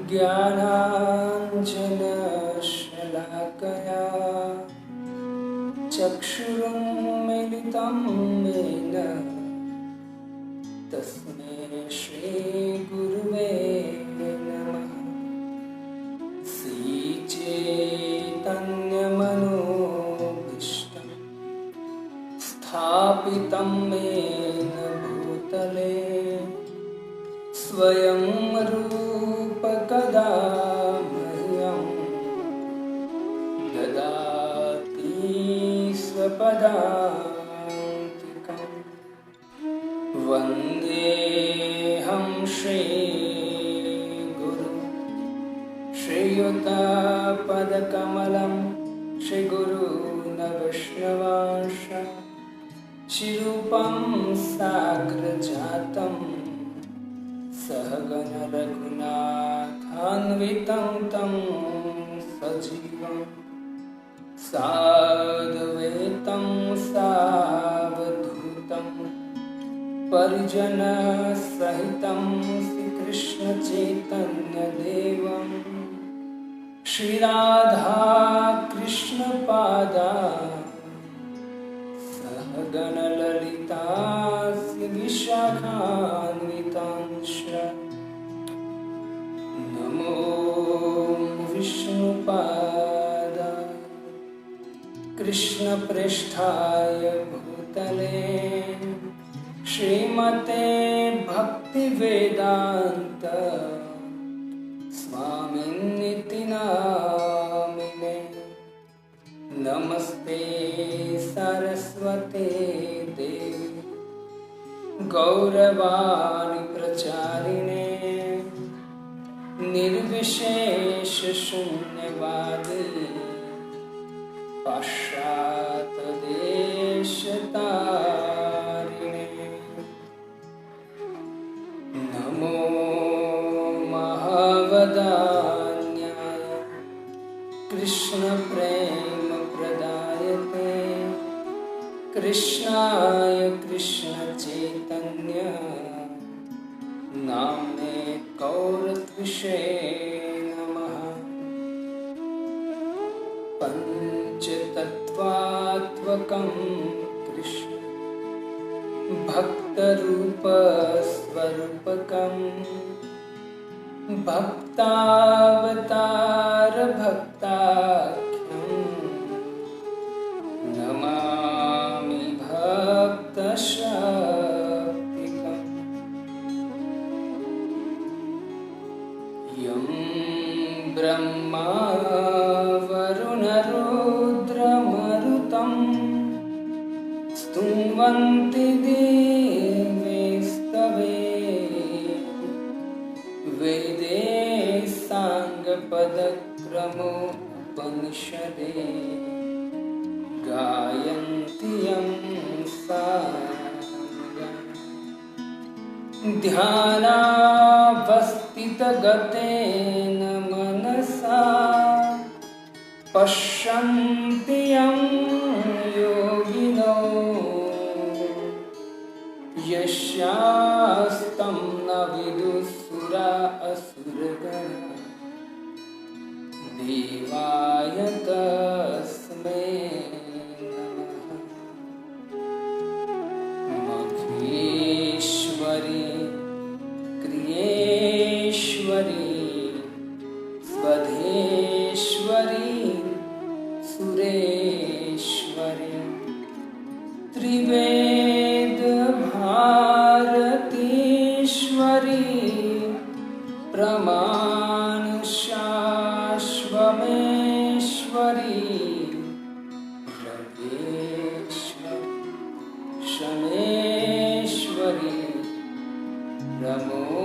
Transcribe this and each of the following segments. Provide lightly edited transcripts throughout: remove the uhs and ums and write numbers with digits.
ज्ञानाञ्जनशलाकया चक्षुरुन्मीलितं येन तस्मै श्रीगुरुवे नमः। श्रीचैतन्यमनोभीष्टं स्थापितं येन भूतले स्वयं रूप कदा मह्यं ददाति स्वपदान्तिकम्। वन्देऽहं श्रीगुरुं श्रीयुतपदकमलं श्रीगुरून् वैष्णवांश शिरूपं साग्रजातं सहगण रघुनाथान्वितं तं सजीवं साद्वैतं सावधूतं परिजनसहितं श्रीकृष्णचैतन्यदेवं श्रीराधाकृष्णपादा सहगण ललिता श्रीविशाखान्वितांश्च। नमो विष्णुपादाय कृष्णप्रेष्ठाय भूतले श्रीमते भक्तिवेदान्त स्वामिन्निति नामिने। नमस्ते सरस्वते देवी गौरवाणी प्रचारिणे निर्विशेष शून्यवादी पाश्चात्यदेशतारिणे। नमो महावदान्याय कृष्णप्रेमप्रदायते कृष्णाय कृष्णचैतन्य नाम्ने गौरत्विषे नमः। पञ्चतत्त्वात्मकं कृष्ण भक्तरूपस्वरूपकं भक्तावतार भक्ताख्यं नमामि भक्तशक्तिकम्। यं ब्रह्मा वरुणरुद्रमरुतं स्तुवन्ति देवैस्तवे वेदे साङ्गपदक्रमोपनिषदे गायन्ति यं साङ्गम्। ध्यानावस्थितगतेन मनसा पश्यन्ति यं योगिनो यस्यास्तं न विदुःसुरा असुरगणा देवाय तस्मै नमः। महेश्वरी क्रियेश्वरी स्वधेश्वरी सुरेश्वरी त्रिवेद भारतीश्वरी प्रमाण शाश्वमेश्वरी शमेश्वरी प्रमोदकामदेश्वरी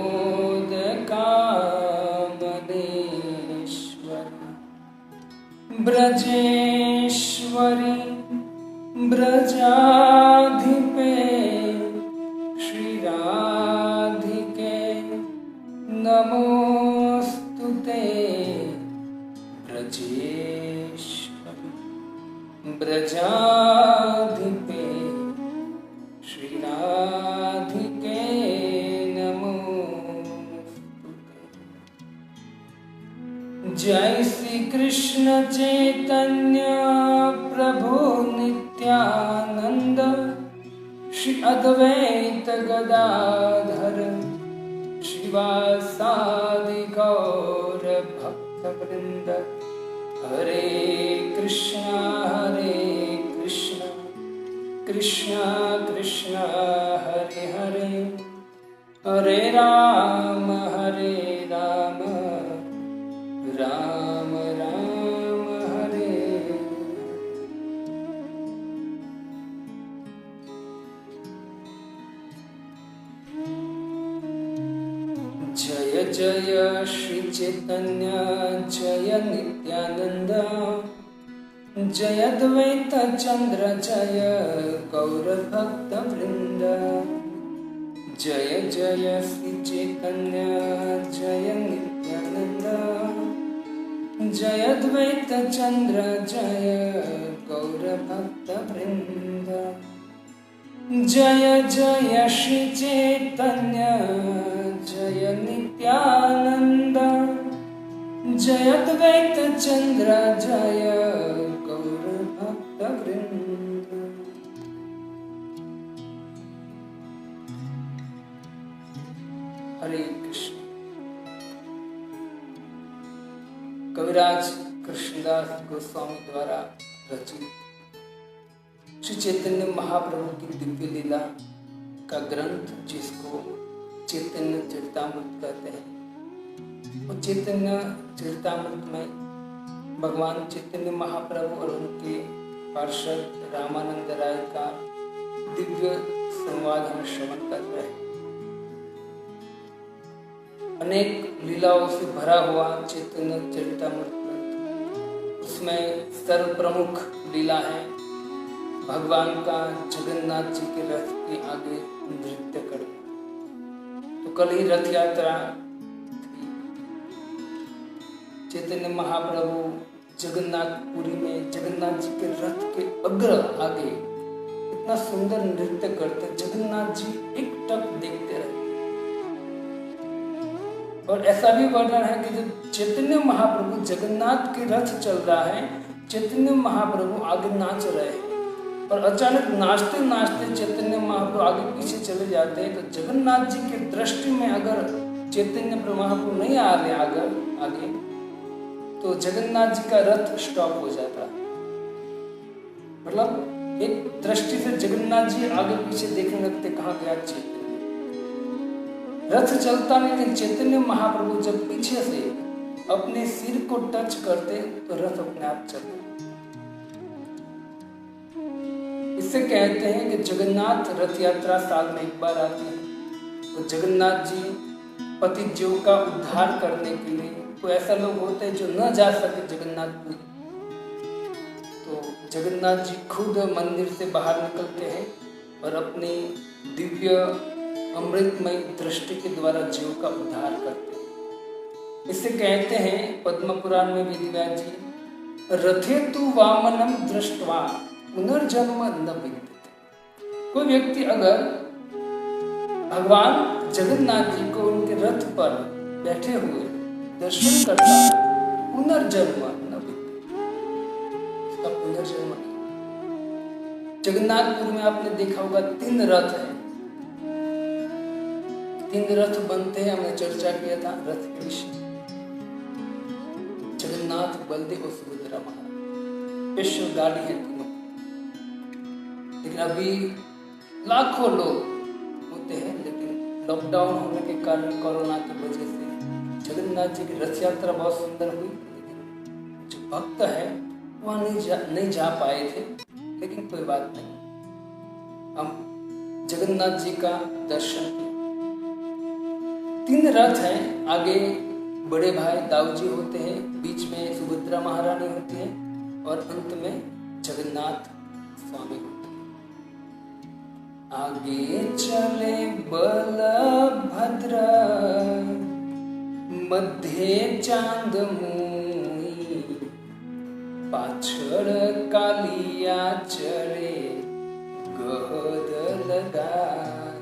ब्रजेश्वरी ब्रजाधिपे श्रीराधिके नमोस्तुते ब्रजेश्वरी ब्रजाधिपे श्रीराधिके नमोस्तुते। जय श्री कृष्ण चैतन्य प्रभु नित्यानंद, श्री अद्वैत गदाधर शिवासादि गौर भक्त वृंद। हरे कृष्णा कृष्णा कृष्णा हरे हरे, हरे राम राम राम हरे। जय जय श्री चैतन्य जय नित्यानंद, जय अद्वैत चंद्र जय गौर भक्त वृंद। जय जय श्री चैतन्य जय नित्यानंद, जय अद्वैत चंद्र जय गौर भक्त वृंद। जय जय श्री चैतन्य जय नित्यानंद, जय अद्वैत चंद्र जय गौर भक्त वृंद। हरे कृष्ण। कविराज कृष्णदास गोस्वामी द्वारा रचित श्री चैतन्य महाप्रभु की दिव्य लीला का ग्रंथ, जिसको चैतन्य चरितामृत कहते हैं, वो चैतन्य चरितामृत में भगवान चैतन्य महाप्रभु और उनके पार्षद रामानंद राय का दिव्य संवाद हम श्रवण कर रहे हैं। अनेक लीलाओं से भरा हुआ चैतन्य चरितामृत ग्रंथ, उसमें सर्व प्रमुख लीला है भगवान का जगन्नाथ जी के रथ के आगे नृत्य करना। तो कल ही रथ यात्रा थी। चैतन्य महाप्रभु जगन्नाथपुरी में जगन्नाथ जी के रथ के अग्र आगे इतना सुंदर नृत्य करते, जगन्नाथ जी एकटक देखते रहे। और ऐसा भी वर्णन है कि जब चैतन्य महाप्रभु जगन्नाथ के रथ चल रहा है, चैतन्य महाप्रभु आगे नाच रहे हैं, और अचानक नाचते नाचते चैतन्य महाप्रभु आगे पीछे चले जाते हैं। तो जगन्नाथ जी की दृष्टि में अगर चैतन्य महाप्रभु नहीं आ रहे आगे, तो जगन्नाथ जी का रथ स्टॉप हो जाता। मतलब एक दृष्टि से जगन्नाथ जी आगे पीछे देखने लगते, कहाँ गया चैतन्य। रथ चलता नहीं, लेकिन चैतन्य महाप्रभु जब पीछे से अपने सिर को टच करते तो रथ अपने आप चलता। इससे कहते हैं कि जगन्नाथ रथ यात्रा साल में एक बार आती है। तो जगन्नाथ जी पतितों का उद्धार करने के लिए, तो ऐसा लोग होते हैं जो न जा सके जगन्नाथपुरी, तो जगन्नाथ जी खुद मंदिर से बाहर निकलते हैं और अपनी दिव्य अमृतमय दृष्टि के द्वारा जीव का उद्धार करते हैं। इससे कहते हैं पद्म पुराण में वेदव्यास जी, रथे तु वामनम दृष्ट्वा पुनर्जन्म न विद्यते। कोई व्यक्ति अगर भगवान जगन्नाथ जी को उनके रथ पर बैठे हुए दर्शन करता है, पुनर्जन्म न विद्यते। उसका पुनर्जन्म नहीं। जगन्नाथपुर में आपने देखा होगा 3 रथ है, 3 रथ बनते हैं। हमने चर्चा किया था रथ के विषय। जगन्नाथ, बलदेव और सुभद्रा महाराज स्पेशल गाड़ी है तीनों। लेकिन अभी लाखों लोग होते हैं, लेकिन लॉकडाउन होने के कारण, कोरोना की वजह से जगन्नाथ जी की रथ यात्रा बहुत सुंदर हुई, लेकिन जो भक्त है वहाँ नहीं जा पाए थे। लेकिन कोई बात नहीं, हम जगन्नाथ जी का दर्शन किए। 3 रथ हैं, आगे बड़े भाई दाऊ जी होते हैं, बीच में सुभद्रा महारानी होती है और अंत में जगन्नाथ स्वामी होते हैं। आगे चले बलभद्र, मध्य चांद मुई, पाछड़ कालिया चढ़े गहद लगाए।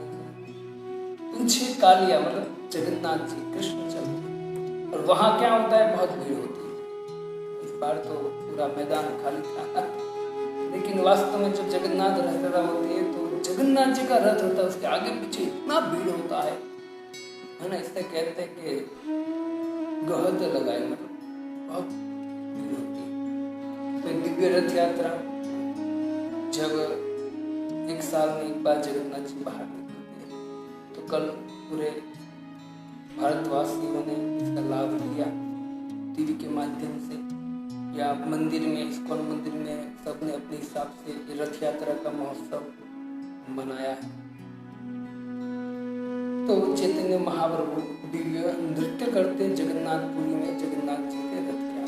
पीछे कालिया मतलब जगन्नाथ जी कृष्ण चलते और वहां क्या होता है, बहुत भीड़ होती है। इस बार तो पूरा मैदान खाली था, लेकिन वास्तव में जब जगन्नाथ रथ यात्रा होती है तो जगन्नाथ जी का रथ होता है, उसके आगे पीछे इतना भीड़ होता है ना। इससे कहते हैं कि गहत लगाए, मतलब बहुत भीड़ होती है। तो दिव्य रथ यात्रा जब एक साल में एक बार जगन्नाथ जी बाहर निकलते हैं, तो कल पूरे भारतवासियों ने इसका लाभ लिया टीवी के माध्यम से, या मंदिर में, इस्कॉन मंदिर में सबने अपने हिसाब से रथ यात्रा का महोत्सव मनाया है। तो चैतन्य महाप्रभु दिव्य नृत्य करते जगन्नाथपुरी में जगन्नाथ जी के रथ का।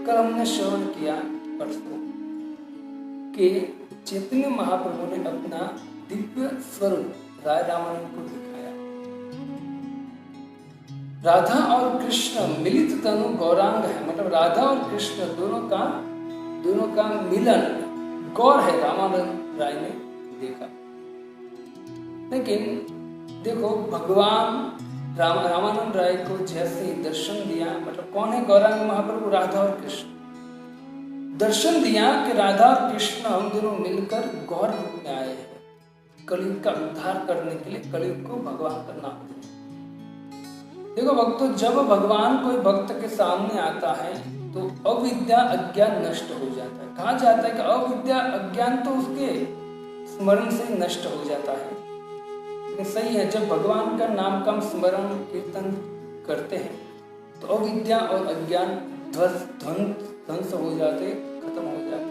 कल हमने श्रवण किया परसों कि चैतन्य महाप्रभु ने अपना दिव्य स्वरूप राय रामानंद को दिखाया। राधा और कृष्ण मिलित तनु गौरांग है, मतलब राधा और कृष्ण दोनों का मिलन गौर है, रामानंद राय ने देखा। लेकिन देखो, भगवान रामानंद राय को जैसे ही दर्शन दिया, मतलब कौन है गौरांग महाप्रभु, राधा और कृष्ण, दर्शन दिया कि राधा और कृष्ण हम दोनों मिलकर गौर रूप में आए हैं कलयुग का उद्धार करने के लिए, कलयुग को भगवान का नाम देने। देखो भक्तों, जब भगवान कोई भक्त के सामने आता है तो अविद्या अज्ञान नष्ट हो जाता है। कहा जाता है कि अविद्या अज्ञान तो उसके स्मरण से नष्ट हो जाता है। सही है, जब भगवान का नाम का स्मरण कीर्तन करते हैं तो अविद्या और अज्ञान ध्वंस हो जाते, खत्म हो जाते।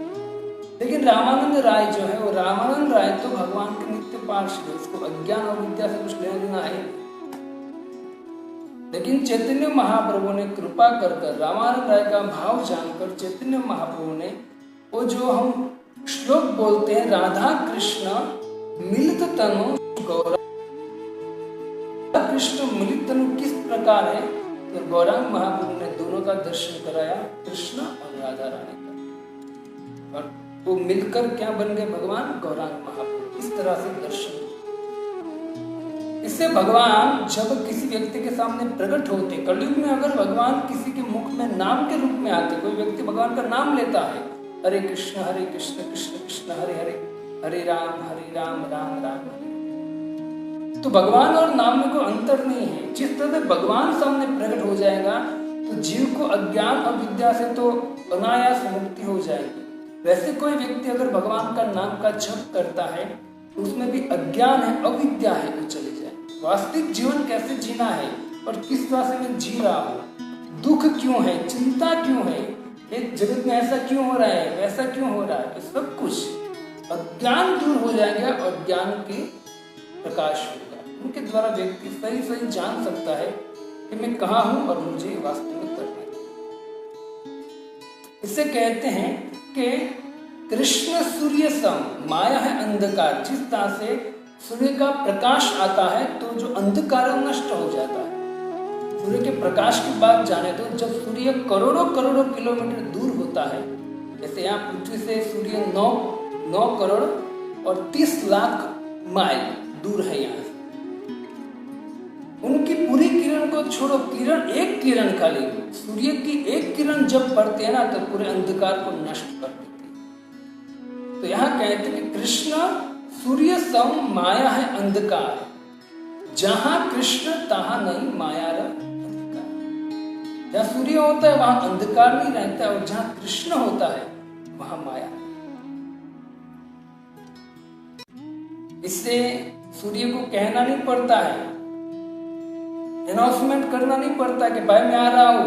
लेकिन रामानंद राय जो है, वो रामानंद राय तो भगवान के नित्य पार्षद है, उसको अज्ञान और विद्या से कुछ लेना देना है। लेकिन चैतन्य महाप्रभु ने कृपा कर रामानंद राय का भाव जानकर चैतन्य महाप्रभु ने वो जो हम श्लोक बोलते हैं, राधा कृष्ण मिलित तनु गौरांग, कृष्ण मिलित तनु किस प्रकार है, तो गौरांग महाप्रभु ने दोनों का दर्शन कराया, कृष्ण और राधा रानी का, और वो मिलकर क्या बन गए, भगवान गौरांग महाप्रभु। इस तरह से दर्शन। इससे भगवान जब किसी व्यक्ति के सामने प्रकट होते, कलयुग में अगर भगवान किसी के मुख में नाम के रूप में आते, कोई व्यक्ति भगवान का नाम लेता है, हरे कृष्ण कृष्ण कृष्ण हरे हरे, हरे राम राम राम, तो भगवान और नाम में कोई अंतर नहीं है। जिस तरह से भगवान सामने प्रकट हो जाएगा तो जीव को अज्ञान और विद्या से तो अनायास मुक्ति हो जाएगी। वैसे कोई व्यक्ति अगर भगवान का नाम का जप करता है तो उसमें भी अज्ञान है, अविद्या है, वो चली जाए। वास्तविक जीवन कैसे जीना है और किस तरह से मैं जी रहा हूँ, दुख क्यों है, चिंता क्यों है, एक जगत में ऐसा क्यों हो रहा है, वैसा क्यों हो रहा है, तो सब कुछ अज्ञान दूर हो जाएगा और ज्ञान के प्रकाश होगा। उनके द्वारा व्यक्ति सही जान सकता है कि मैं कहाँ हूँ और मुझे वास्तव में करना है। इससे कहते हैं कि कृष्ण सूर्य सम, माया है अंधकार। जिस तरह से सूर्य का प्रकाश आता है तो जो अंधकार नष्ट हो जाता है। सूर्य के प्रकाश की बात जाने तो जब सूर्य करोड़ों किलोमीटर दूर होता है, जैसे यहाँ पृथ्वी से सूर्य 9 करोड़ और 30 लाख माइल दूर है यहाँ से, उनकी पूरी किरण को छोड़ो, एक किरण खाली सूर्य की एक किरण जब पड़ती है ना तो पूरे अंधकार को नष्ट कर देती है। तो यहाँ कहते हैं कि कृष्ण सूर्य सम, माया है अंधकार, जहां कृष्ण तहां नहीं माया अंधकार। जहां सूर्य होता है वहां अंधकार नहीं रहता है, और जहां कृष्ण होता है वहां माया। इससे सूर्य को कहना नहीं पड़ता है, अनाउंसमेंट करना नहीं पड़ता कि भाई मैं आ रहा हूं,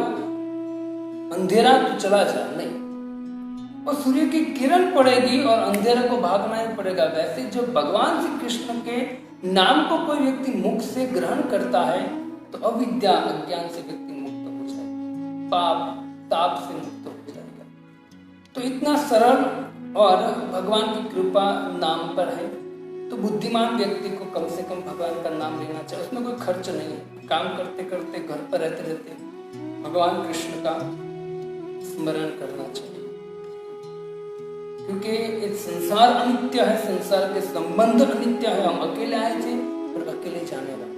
अंधेरा तो चला जा, नहीं। और सूर्य की किरण पड़ेगी और अंधेरे को भागना ही पड़ेगा। वैसे जो भगवान श्री कृष्ण के नाम को कोई व्यक्ति मुख से ग्रहण करता है तो अविद्या अज्ञान से व्यक्ति मुक्त हो जाएगा, पाप ताप से मुक्त हो जाएगा। तो इतना सरल और भगवान की कृपा नाम पर है, तो बुद्धिमान व्यक्ति को कम से कम भगवान का नाम लेना चाहिए। उसमें कोई खर्च नहीं है, काम करते करते घर पर रहते रहते भगवान कृष्ण का स्मरण करना चाहिए, क्योंकि एक संसार अनित्य है, संसार के संबंध अनित्य है। हम अकेले आए थे और अकेले जाने वाले,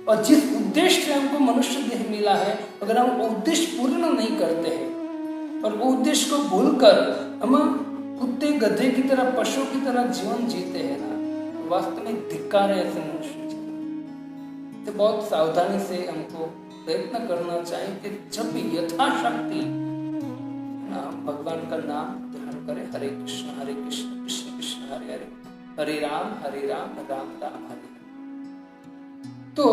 और जिस उद्देश्य से हमको मनुष्य देह मिला है, अगर हम वो उद्देश्य पूर्ण नहीं करते हैं और वो उद्देश्य को भूलकर हम कुत्ते गधे की तरह, पशु की तरह जीवन जीते हैं ना, वास्तव में धिक्कार है ऐसे मनुष्य जीवन। तो बहुत सावधानी से हमको प्रयत्न करना चाहिए कि जब भी यथाशक्ति भगवान का नाम ध्यान करें। हरे कृष्ण कृष्ण कृष्ण हरे हरे, हरे राम राम राम हरे। तो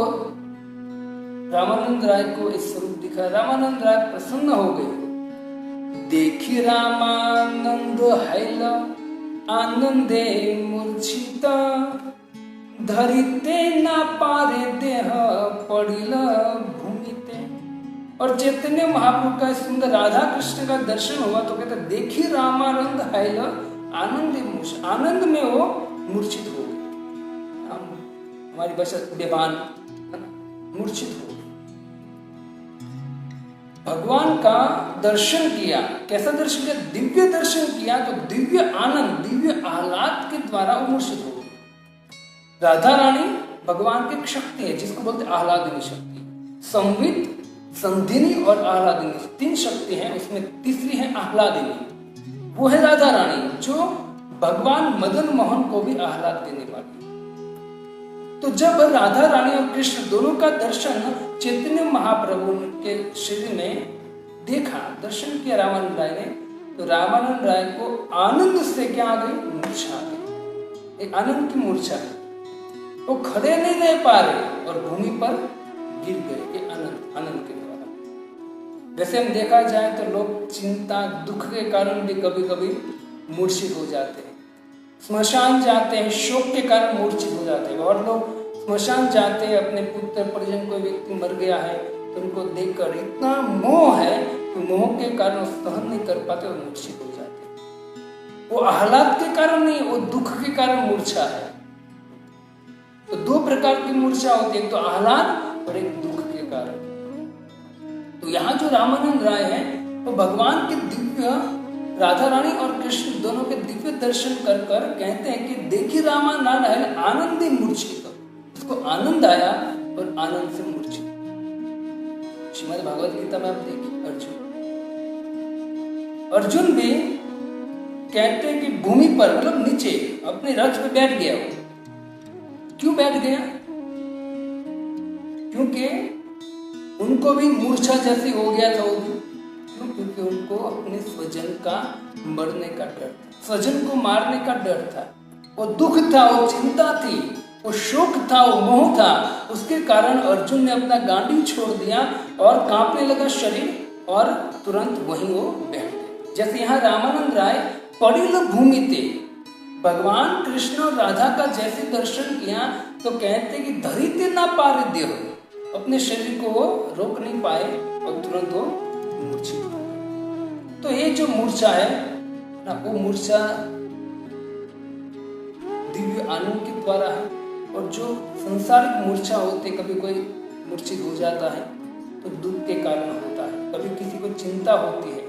रामानंद राय को इस स्वरूप दिखा। रामानंद राय प्रसन्न हो गए। देखी रामानंद हैल आनंदे मूर्छित, धरिते ना पारे देह पड़िल भूमिते। और चैतन्य महाप्रभु का सुंदर राधा कृष्ण का दर्शन हुआ तो कहते देखी रामानंद हैल आनंदे मूर्छित, आनंद में वो मूर्छित हो गए। हमारी भाषा बेभान, मूर्छित हो गए। भगवान का दर्शन किया। कैसा दर्शन किया? दिव्य दर्शन किया। तो दिव्य आनंद, दिव्य आह्लाद के द्वारा वो मूर्छित हो गए। राधा रानी भगवान की एक शक्ति है जिसको बोलते आह्लादिनी शक्ति। संवित, संधिनी और आह्लादिनी तीन शक्ति हैं, उसमें तीसरी है आह्लादिनी। वो है राधा रानी जो भगवान मदन मोहन को भी आह्लाद देने वाली। तो जब राधा रानी और कृष्ण दोनों का दर्शन चैतन्य महाप्रभु के शरीर में देखा, दर्शन किया रामानंद राय ने, तो रामानंद राय को आनंद से क्या आ गई? मूर्छा आ गई। एक आनंद की मूर्छा है। वो खड़े नहीं रह पा रहे और भूमि पर गिर गए। ये आनंद के द्वारा। वैसे हम देखा जाए तो लोग चिंता, दुख के कारण भी कभी कभी मूर्छित हो जाते हैं। स्मशान जाते हैं, शोक के कारण मूर्छित हो जाते हैं। और लोग स्मशान जाते हैं, अपने पुत्र परिजन, कोई व्यक्ति मर गया है तो उनको देखकर इतना मोह है कि मोह के कारण सहन नहीं कर पाते और मूर्छित हो जाते हैं। वो आह्लाद के कारण नहीं, वो दुख के कारण मूर्छा है। तो दो प्रकार की मूर्छा होती है, एक तो आह्लाद और एक दुख के कारण। तो यहाँ जो रामानंद राय है वो भगवान के दिव्य, राधा रानी और कृष्ण दोनों के दिव्य दर्शन कर कर कहते हैं कि देखी रामानंद है आनंदी मूर्छित। उसको आनंद आया और आनंद से मूर्छित। श्रीमद् भागवत गीता में आप देखिए अर्जुन भी कहते हैं कि भूमि पर, मतलब नीचे अपने रथ पे बैठ गया। वो क्यों बैठ गया? क्योंकि उनको भी मूर्छा जैसी हो गया था। क्योंकि उनको अपने स्वजन का मरने का डर था, स्वजन को मारने का डर था। वो दुख था, वो चिंता थी, वो शोक था, वो मोह था। उसके कारण अर्जुन ने अपना गांडी छोड़ दिया और कांपने लगा शरीर और तुरंत वहीं वो बैठ गए। जैसे यहाँ रामानंद राय पड़िल भूमिते, भगवान कृष्ण और राधा का जैसे दर्शन किया तो कहते कि धरिते ना पारे देह, अपने शरीर को वो रोक नहीं पाए और तुरंत वो मूर्छित हो गए। तो ये जो मूर्छा है ना, वो मूर्छा दिव्य आनंद के द्वारा है। और जो संसारिक मूर्छा होते, कभी कोई मूर्छित हो जाता है तो दुख के कारण होता है, कभी किसी को चिंता होती है,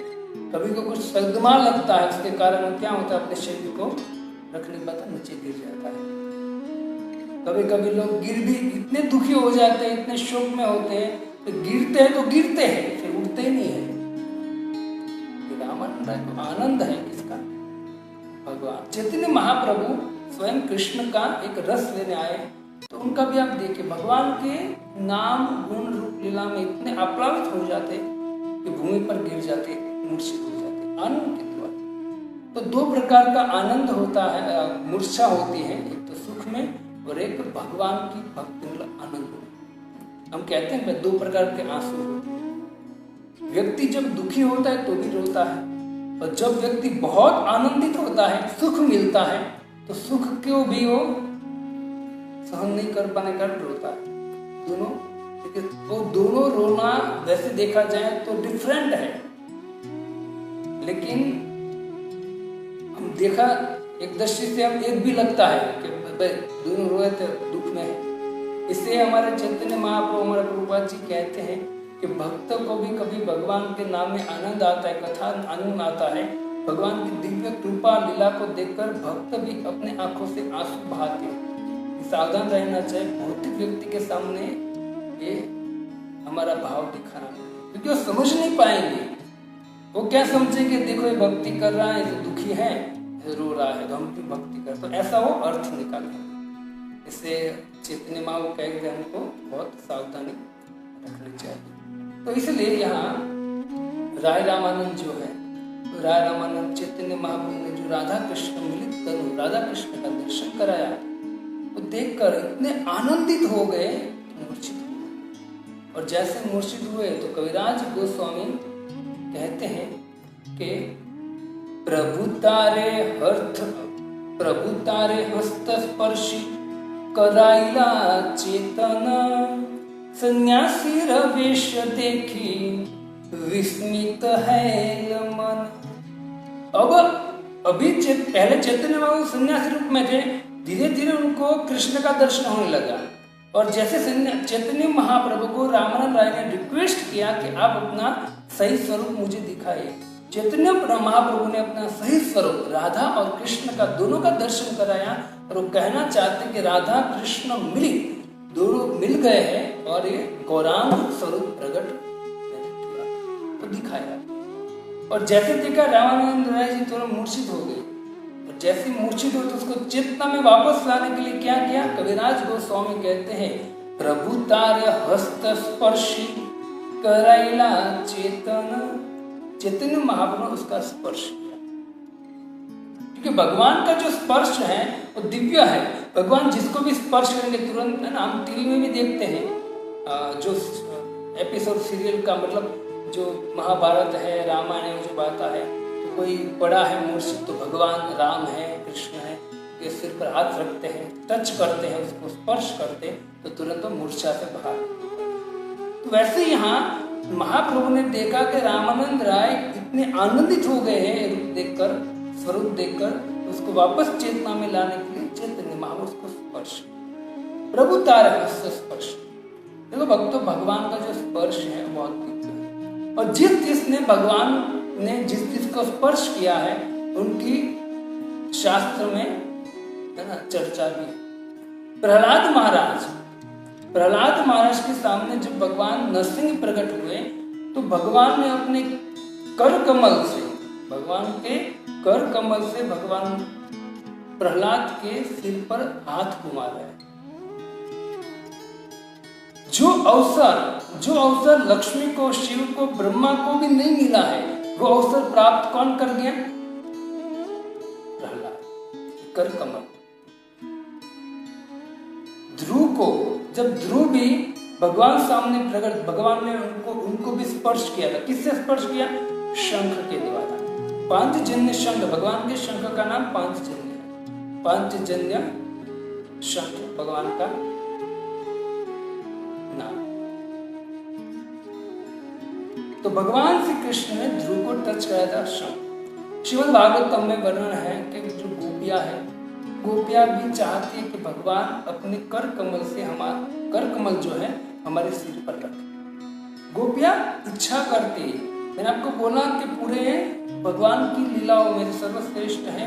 कभी को कुछ सदमा लगता है, उसके कारण क्या होता है, अपने शरीर को रखने के बाद नीचे गिर जाता है। कभी कभी लोग गिर भी इतने दुखी हो जाते हैं, इतने शोक में होते हैं, तो गिरते हैं तो गिरते हैं, फिर उठते ही नहीं है। रामानंद राय को आनंद है किसका? भगवान चैतन्य महाप्रभु स्वयं कृष्ण का एक रस लेने आए। तो उनका भी आप देखिए, भगवान के नाम गुण रूप लीला में इतने आप्लावित हो जाते कि भूमि पर गिर जाते, मूर्छित हो जाते आनंद के द्वारा। तो दो प्रकार का आनंद होता है, मूर्छा होती है, एक तो सुख में और एक भगवान की भक्ति में आनंद में। हम कहते हैं दो प्रकार के आंसू होते हैं। व्यक्ति जब दुखी होता है तो भी रोता है, और जब व्यक्ति बहुत आनंदित होता है, सुख मिलता है, तो सुख को भी वो सहन नहीं कर पाने का रोता है। दोनों, लेकिन वो दोनों रोना वैसे देखा जाए तो डिफरेंट है, लेकिन हम देखा एक दृष्टि से हम एक भी लगता है कि दोनों रोए थे, दुख में है। इसलिए हमारे चैतन्य महाप्रभु, हमारे प्रभुपाद जी कहते हैं कि भक्त को भी कभी भगवान के नाम में आनंद आता है, कथा आनंद आता है। भगवान की दिव्य कृपा लीला को देखकर भक्त भी अपने आंखों से आंसू बहाते हैं। सावधान रहना चाहिए, भौतिक व्यक्ति के सामने ये हमारा भाव दिखाना पड़ेगा, क्योंकि वो समझ नहीं पाएंगे। वो क्या समझेंगे, देखो ये भक्ति कर रहा है, ये दुखी है, ये रो रहा है, तो हम क्यों भक्ति कर, तो ऐसा वो अर्थ निकालेंगे। इससे चैतन्य महाप्रभु कहते हैं हमको बहुत सावधानी रखनी चाहिए। तो इसलिए यहाँ राय रामानंद जो है, तो राय रामानंद चैतन्य महाप्रभु ने जो राधा कृष्ण मिलित तनु राधा कृष्ण का दर्शन कराया, वो देखकर इतने आनंदित हो गए, मूर्छित हुए। और जैसे मूर्छित हुए तो कविराज गोस्वामी कहते हैं कि प्रभु तारे हस्त स्पर्शी कराइला चेतन, सन्यासी रवेश देखी विस्मित है मन। अब अभी पहले चैतन्य महाप्रभु सन्यासी रूप में थे, धीरे धीरे उनको कृष्ण का दर्शन होने लगा। और जैसे चैतन्य महाप्रभु को रामानंद राय ने रिक्वेस्ट किया कि आप अपना सही स्वरूप मुझे दिखाइए, चैतन्य महाप्रभु ने अपना सही स्वरूप राधा और कृष्ण का दोनों का दर्शन कराया। और वो कहना चाहते कि राधा कृष्ण मिली, दोनों मिल गए हैं और ये गौरांग स्वरूप प्रकट तो दिखाया। और जैसे देखा रामानंद राय जी थोड़ा मूर्छित हो गए, और जैसे मूर्छित हो तो उसको चेतना में वापस लाने के लिए क्या किया, कविराज गोस्वामी कहते हैं प्रभु तारे हस्त स्पर्शी कराइला चेतन। चैतन्य महाप्रभु उसका स्पर्श किया, क्योंकि भगवान का जो स्पर्श है वो दिव्य है। भगवान जिसको भी स्पर्श करेंगे तुरंत, है ना, हम टीवी में भी देखते हैं जो एपिसोड सीरियल का, मतलब जो महाभारत है, रामायण है, जो बात है, तो कोई बड़ा है मूर्छित तो भगवान राम है, कृष्ण है, के सिर पर हाथ रखते हैं, टच करते हैं, उसको स्पर्श करते हैं, तो तुरंत वो मूर्छा से बाहर। तो वैसे यहाँ महाप्रभु ने देखा कि रामानंद राय इतने आनंदित हो गए हैं रूप देखकर, स्वरूप देखकर, उसको वापस चेतना में लाने के लिए चैतन्य महाप्रभु उसको स्पर्श, प्रभु तारे हस्त स्पर्श। देखो भक्तों, भगवान का जो स्पर्श है बहुत दिव्य है, और जिसने भगवान ने जिसको स्पर्श किया है उनकी शास्त्र में, है ना, चर्चा भी है। प्रहलाद महाराज के सामने जब भगवान नरसिंह प्रकट हुए तो भगवान ने अपने कर कमल से, भगवान के कर कमल से भगवान प्रहलाद के सिर पर हाथ घुमा रहे हैं। जो अवसर लक्ष्मी को, शिव को, ब्रह्मा को भी नहीं मिला है, वो अवसर प्राप्त कौन कर गया, प्रहलाद, कर कमल। ध्रुव को, जब ध्रुव भी भगवान सामने प्रकट, भगवान ने उनको भी स्पर्श किया था। किससे स्पर्श किया, शंख के द्वारा। पांचजन्य शंख, भगवान के शंख का नाम पांचजन्य है। पांचजन्य शंख भगवान का नाम। तो भगवान श्री कृष्ण ने ध्रुव को टच कराया था शंख। श्रीमद् भागवतम में वर्णन है कि जो गोपियां है, गोपियां भी चाहती है कि भगवान अपने कर कमल से, हमारा कर कमल जो है हमारे सिर पर रखे। गोपियां इच्छा करती है। मैंने आपको बोला कि पूरे भगवान की लीलाओं में सर्वश्रेष्ठ है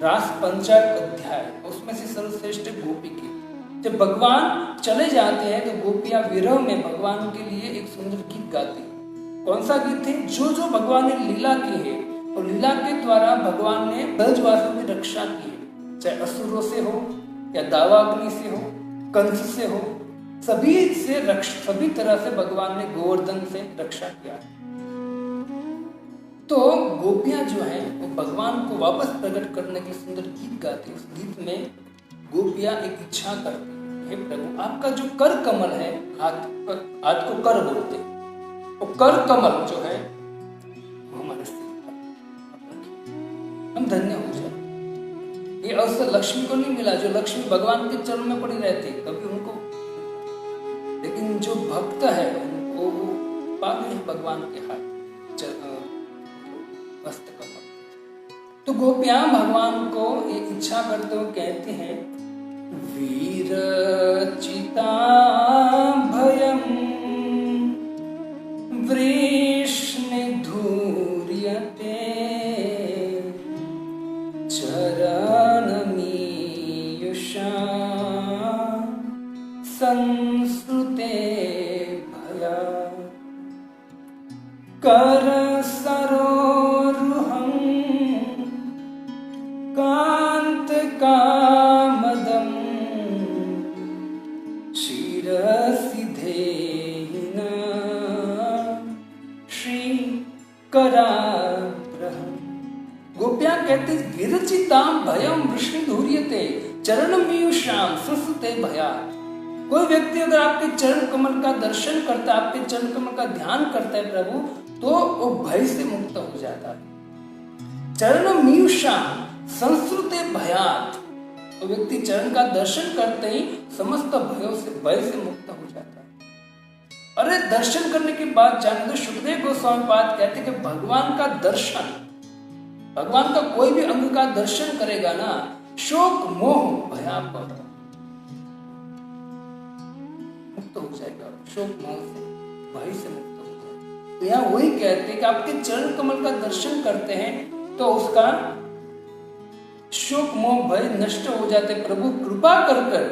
रास पंचायत अध्याय, उसमें से सर्वश्रेष्ठ गोपी की। जब भगवान चले जाते हैं तो गोपियां विरह में भगवान के लिए एक सुंदर गीत गाती है। कौन सा गीत है, जो भगवान ने लीला की है, और लीला के द्वारा भगवान ने ब्रजवासियों की रक्षा की है, चाहे असुरों से हो या दावाग्नि से हो, कंस से हो, सभी तरह से भगवान ने गोवर्धन से रक्षा किया। तो गोपियां जो हैं वो भगवान को वापस प्रकट करने के सुंदर गीत गाती है। उस गीत में गोपियां एक इच्छा करती है, हे प्रभु आपका जो कर कमल है, हाथ को कर बोलते, वो कर कमल जो है वो हमारे सिर पर, हम धन्य हो जाए। ये अवसर लक्ष्मी को नहीं मिला, जो लक्ष्मी भगवान के चरण में पड़ी रहती कभी उनको, लेकिन जो भक्त है वो पा गए भगवान के हाथ हस्त कमल। तो गोपियां भगवान को ये इच्छा करते हुए कहते हैं, वीर चिता भयम वृष्णि धूर्यते चरणमीयुषा संस्कृते गोपियां कहते विरचिताम भयम वृष्णि धूर्यते चरणमीयुषाम सुसुते भया। कोई व्यक्ति अगर आपके चरण कमल का दर्शन करता है, आपके चरण कमल का ध्यान करता है प्रभु, तो वो भय से मुक्त हो जाता है। चरणमीयुषाम संस्रुते भयात, वो व्यक्ति चरण का दर्शन करते ही समस्त भयों से भय से मुक्त हो जाता है। अरे दर्शन करने के बाद जाने दो, सुखदेव गोस्वामी पाद कहते कि भगवान का दर्शन, भगवान का कोई भी अंग का दर्शन करेगा ना, शोक मोह भयापह मुक्त हो जाएगा, शोक मोह से भय से मुक्त हो जाएगा। तो यहाँ वही कहते हैं कि आपके चरण कमल का दर्शन करते हैं तो उसका शोक मोह भय नष्ट हो जाते। प्रभु कृपा कर कर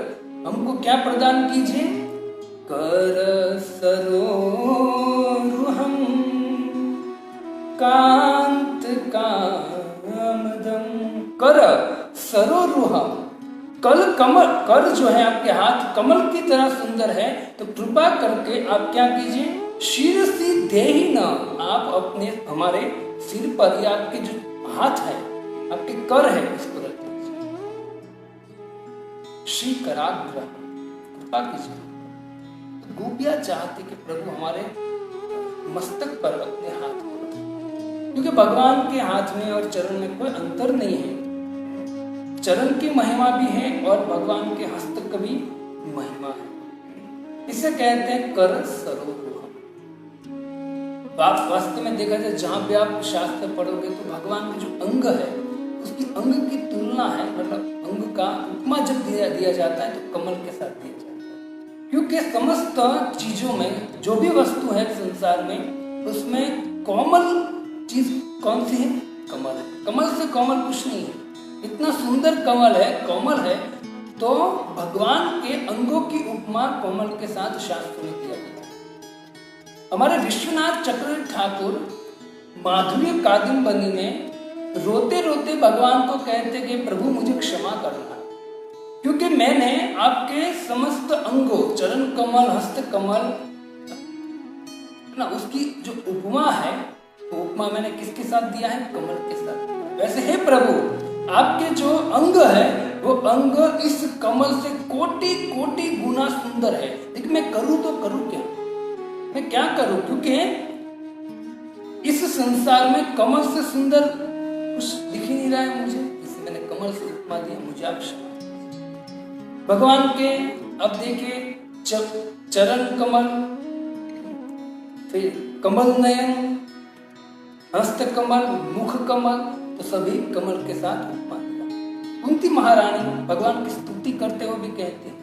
हमको क्या प्रदान कीजिए, कर सरोरुहम कांत कामदम, कर सरोरुहम, कल कमल, कर जो है आपके हाथ कमल की तरह सुंदर है, तो कृपा करके आप क्या कीजिए, शिरसी देहि न, आप अपने हमारे सिर पर या आपके जो हाथ है, आपके कर है, इसको रख दीजिए। श्री कराग्र, कृपा कीजिए। तो गोपियां चाहती कि प्रभु हमारे मस्तक पर अपने हाथ को रखें, क्योंकि भगवान के हाथ में और चरण में कोई अंतर नहीं है। चरण की महिमा भी है और भगवान के हस्त की भी महिमा है। इसे कहते हैं कर सरोरुहम। आप वास्तव में देखा जाए, जहां भी आप शास्त्र पढ़ोगे तो भगवान के जो अंग है उसकी अंग की तुलना है, मतलब अंग का उपमा जब दिया जाता है तो कमल के साथ दिया जाता है, क्योंकि समस्त चीजों में जो भी वस्तु है संसार में, उसमें कोमल चीज कौन सी है, कमल है। कमल से कोमल कुछ नहीं है। इतना सुंदर कमल है, कोमल है, तो भगवान के अंगों की उपमा कोमल के साथ शास्त्र में दिया गया। हमारे विश्वनाथ चक्रवर्ती ठाकुर माधुर्य कादम्बनी में रोते रोते भगवान को कहते कि प्रभु मुझे क्षमा करना, क्योंकि मैंने आपके समस्त अंगों, चरण कमल, हस्त कमल ना, उसकी जो उपमा है, वो उपमा मैंने किसके साथ दिया है, कमल के साथ। वैसे हे प्रभु, आपके जो अंग है वो अंग इस कमल से कोटि कोटि गुना सुंदर है, लेकिन मैं करूं तो करूं क्या, मैं क्या करूं, क्योंकि इस संसार में कमल से सुंदर कुछ दिख ही नहीं रहा है मुझे, इसलिए मैंने कमल से उपमा दिया, मुझे आप क्षमा। भगवान के अब देखिए चरण कमल, फिर कमल नयन, हस्त कमल, मुख कमल, तो सभी कमल के साथ उपमा दिया। कुंती महारानी भगवान की स्तुति करते हुए भी कहते हैं,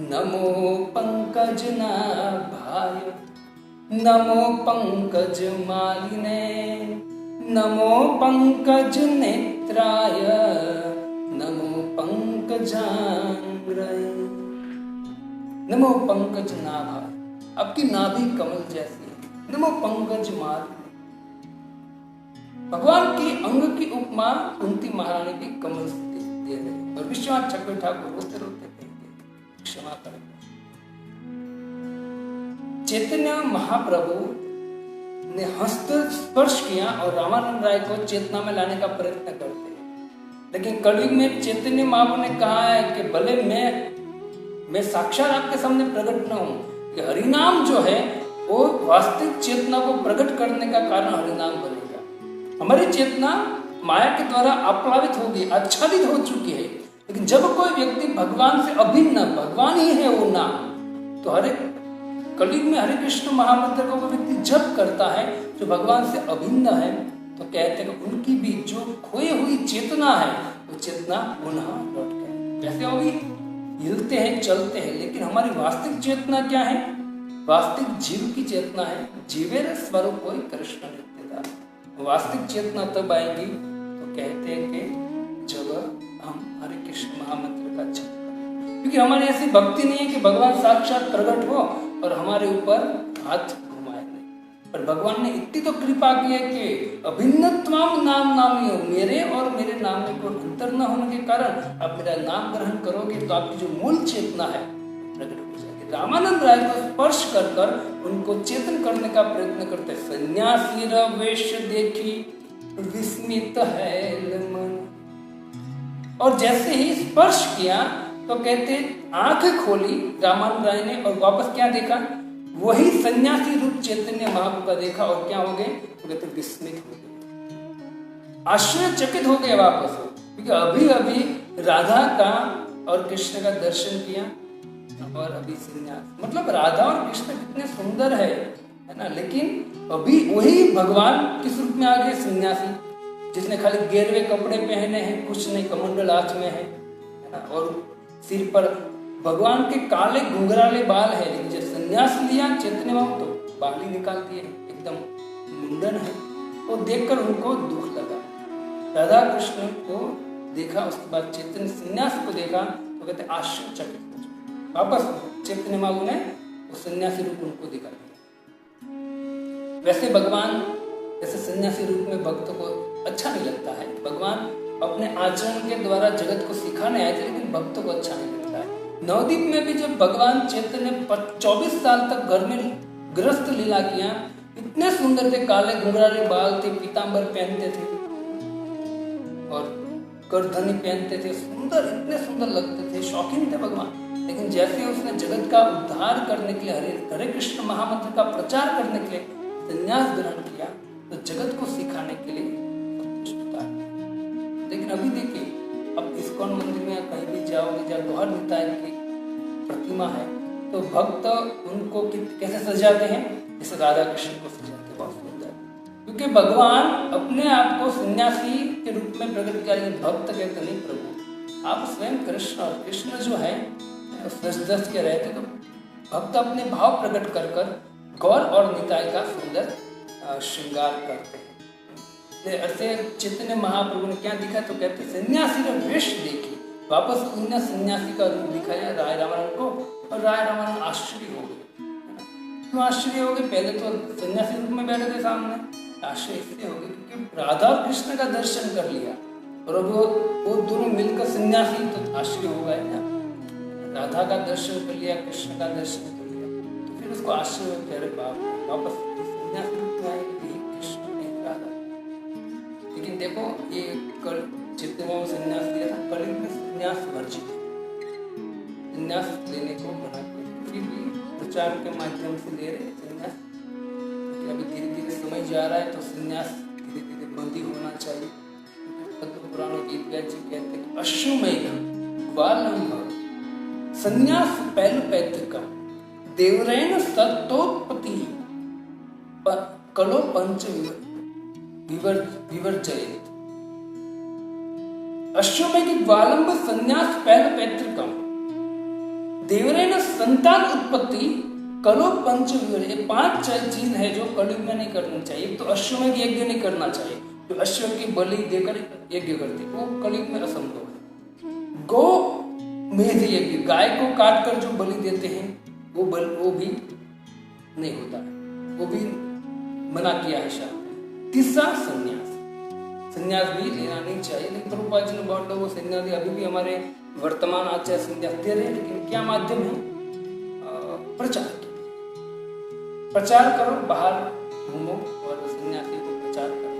नमो पंकज नाभाय, नमो पंकज मालिने, नमो पंकज नेत्राय, नमो पंकजांग्रय। नमो पंकज नाभाय, आपकी नाभि कमल जैसी है। नमो पंकज मालिने, भगवान की अंग की उपमा कुंती महारानी भी कमल से दे रहे। और विश्वनाथ चक्रवर्ती ठाकुर रोते रोते कहते क्षमा करें। चैतन्य महाप्रभु ने हस्त स्पर्श किया और रामानंद राय को चेतना में लाने का प्रयत्न करते हैं, लेकिन कलयुग में चैतन्य महाप्रभु ने कहा है कि भले मैं साक्षात आपके सामने प्रकट न हूं, कि हरिनाम जो है वो वास्तविक चेतना को प्रकट करने का कारण हरिनाम बनेगा। हमारी चेतना माया के द्वारा आप्लावित होगी, आच्छादित हो चुकी है, लेकिन जब कोई व्यक्ति भगवान से अभिन्न, भगवान ही है वो नाम, तो हरे कलयुग में हरे कृष्ण महामंत्र को वो व्यक्ति जप करता है जो भगवान से अभिन्न है, तो कहते हैं कि उनकी भी जो खोई हुई चेतना है वो चेतना पुनः लौट गई। वैसे वो भी हिलते हैं, चलते हैं, लेकिन हमारी वास्तविक चेतना क्या है, वास्तविक जीव की चेतना है। जीवेर स्वरूप कोई कृष्ण नित्यदार। वास्तविक चेतना तब आएगी तो कहते हैं कि जब हम हरे कृष्ण महामंत्र का जप करें, क्योंकि हमारी ऐसी भक्ति नहीं है कि भगवान साक्षात प्रकट हो और हमारे ऊपर हाथ घुमाए नहीं, पर भगवान ने इतनी तो कृपा की है कि अभिन्नत्वम नाम नामी हो, मेरे और मेरे नाम में कोई अंतर न होने के कारण आप मेरा नाम ग्रहण करोगे तो आपकी जो मूल चेतना है प्रकट हो जाएगी। रामानंद राय को स्पर्श कर कर उनको चेतन करने का प्रयत्न करते। सन्यासी वेश देखी विस्मित है मन। और जैसे ही स्पर्श किया तो कहते आंखें खोली रामानंद राय ने और वापस क्या देखा, वही सन्यासी रूप चैतन्य महाप्रभु का देखा और क्या हो गए, तो कहते विस्मित हो गए, आश्चर्यचकित हो गए वापस, क्योंकि अभी अभी राधा का और कृष्ण का दर्शन किया और अभी सन्यास, मतलब राधा और कृष्ण कितने सुंदर है ना, लेकिन अभी वही भगवान किस रूप में आ गए, सन्यासी, जिसने खाली गेरवे कपड़े पहने हैं, कुछ नहीं, कमंडल हाथ में है ना, और सिर पर भगवान के काले घुंघराले बाल है, लेकिन जब सन्यास लिया चैतन्य महाप्रभु तो बाल ही निकाल दिए, एकदम मुंडन है। और देखकर उनको दुख लगा, राधा कृष्ण को देखा, उसके बाद चैतन्य सन्यास को देखा तो कहते आश्चर्यचकित हो गए। वापस चैतन्य महाप्रभु ने वो सन्यासी रूप उनको दिखा दिया। वैसे भगवान जैसे सन्यासी रूप में भक्त को अच्छा नहीं लगता है, भगवान अपने आचरण के द्वारा जगत को सिखाने आए थे, लेकिन भक्त को अच्छा नहीं लगता है। नवदीप में भी जब भगवान चैतन्य 24 साल तक घर में गृहस्थ लीला किया, इतने सुंदर थे, काले घुंघराले बाल थे, पीतांबर पहनते थे और करधनी पहनते थे, सुंदर, इतने सुंदर लगते थे, शौकीन थे भगवान। लेकिन जैसे उसने जगत का उद्धार करने के लिए हरे कृष्ण महामंत्र का प्रचार करने के लिए संन्यास ग्रहण किया, तो जगत को सिखाने के लिए लेकिन अभी देखिए, अब इस्कॉन मंदिर में कहीं भी जाओगे, जहाँ गौर निताई की प्रतिमा है, तो भक्त उनको कैसे सजाते हैं, जैसे राधा कृष्ण को सजाते हैं, बहुत सुंदर, क्योंकि भगवान अपने आप को सन्यासी के रूप में प्रकट किया, लेकिन भक्त कहते नहीं प्रभु आप स्वयं कृष्ण, और कृष्ण जो है सज के रहते, तो भक्त अपने भाव प्रकट कर कर गौर और निताई का सुंदर श्रृंगार करते हैं। ऐसे चैतन्य महाप्रभु ने क्या दिखा, तो कहते सन्यासी का वेश देखी, वापस उन्हें सन्यासी का रूप दिखाया राय रामानंद को, और राय रामानंद आश्चर्य हो गए। क्यों आश्चर्य हो गए, पहले तो सन्यासी रूप में बैठे थे सामने, आश्चर्य इसलिए हो गए क्योंकि राधा और कृष्ण का दर्शन कर लिया, और अब वो दोनों मिलकर सन्यासी, तो आश्चर्य हो गए ना, राधा का दर्शन कर लिया, कृष्ण का दर्शन कर लिया, तो फिर उसको आश्चर्य हो गया, बाप वापस सन्यासी रूप में आए कृष्ण नहीं राधा। लेकिन देखो ये कल जितने में संन्यास लिया था, कलियुग में संन्यास वर्जित है, संन्यास लेने को मना किया, फिर भी प्रचार के माध्यम से ले रहे संन्यास। अभी धीरे धीरे समय जा रहा है, तो संन्यास धीरे धीरे बंद ही होना चाहिए। पद्म पुराण में गीत व्यास जी कहते हैं अश्वमेघ ग्वालंभ संन्यास पहल पैतृका देवरैन सत्तोत्पत्ति कलो पंच विवर्जयेत। अश्वमेघ ग्वालंभ संन्यास पहल पैतृकम देवरैन संतान उत्पत्ति कलो पंच विवर्जयेत। ये 5 चीज है जो कलयुग में नहीं करनी चाहिए। एक तो अश्वमेघ यज्ञ नहीं करना चाहिए, जो अश्व की बलि देकर यज्ञ करते, वो कलयुग में असंभव है। गो मेध यज्ञ, गाय को काट कर जो बलि देते हैं, वो भी नहीं होता है, वो भी मना किया है शास्त्र। तीसरा संन्यास, संन्यास भी लेना नहीं चाहिए, लेकिन प्रभुपाद जी ने बहुत लोगों को संन्यास दिया। अभी भी हमारे वर्तमान आचार्य संन्यास दे रहे हैं, लेकिन क्या माध्यम है, प्रचार। प्रचार करो, बाहर घूमो और सन्यासी को प्रचार करो।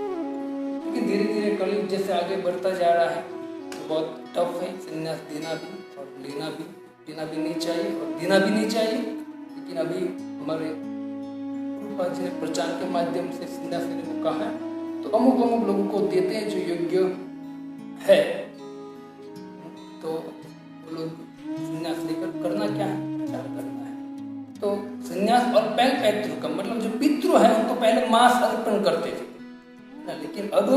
लेकिन धीरे धीरे कलयुग जैसे आगे बढ़ता जा रहा है, तो बहुत टफ है संन्यास देना भी और लेना भी नहीं चाहिए और देना भी नहीं चाहिए। लेकिन अभी हमारे प्रभुपाद जी ने प्रचार के माध्यम से संन्यास लेने को कहा है, तो अमुक लोगों को देते हैं जो योग्य है, तो वो लोग संन्यास लेकर करना क्या है, प्रचार करना है। तो संन्यास और पहले पैतृ का मतलब जो पितृ है उनको पहले मांस अर्पण करते थे ना, लेकिन अब